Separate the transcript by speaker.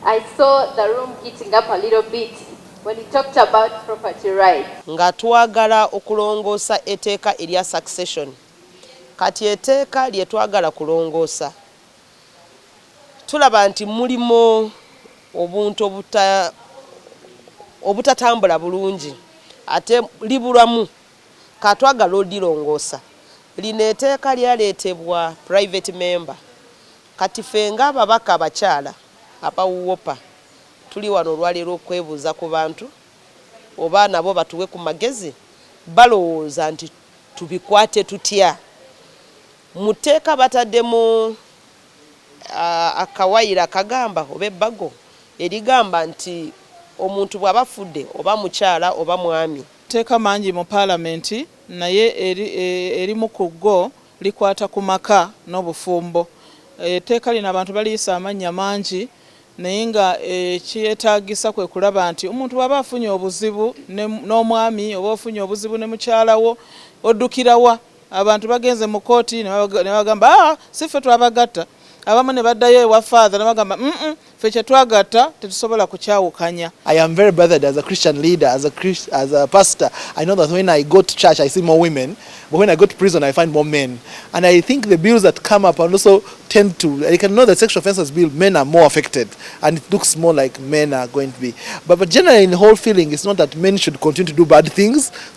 Speaker 1: I saw the room heating up a little bit when he talked about property rights.
Speaker 2: Nga twagala okulongoosa etteeka erya succession. Kati etteeka lye twagala kulongoosa. Tulaba nti mulimu obuntu obutatambula bulungi ate libulamu katwagala odilongoosa. Lino etteeka lyaleetebwa private member. Kati ffe ng'ababaka abakyala abawuwopa tuli wano olwaleero okwebuuza ku bantu oba nabo batuwe ku magezi balowooza nti tubikwate tutya. Mu tteeka bataddemu akawayira akagamba oba ebbago erigamba nti omuntu bw'aba afudde oba mukyala oba mwami.
Speaker 3: Tteeka mangi mu paalamenti naye erimu ku go likwata ku maka n'obufumbo. Etteeka lino abantu baliyisa amannya mangi naye nga kyetaagisa kwe kulaba nti omuntu bw'aba afunye obuzibu n'omwami oba ofunye obuzibu ne mukyalawo oddukirawa. Abantu bagenze mu kooti ne bagamba si ffe twabagatta. Abamu ne baddayo ewa father ne bagamba ffe kye twagatta tetusobola kukyawukanya.
Speaker 4: I am very bothered as a Christian leader, as a pastor. I know that when I go to church I see more women, but when I go to prison I find more men. And I think the bills that come up and also tend to, I can know that sexual offences bill, men are more affected and it looks more like men are going to be. But generally in the whole feeling it's not that men should continue to do bad things.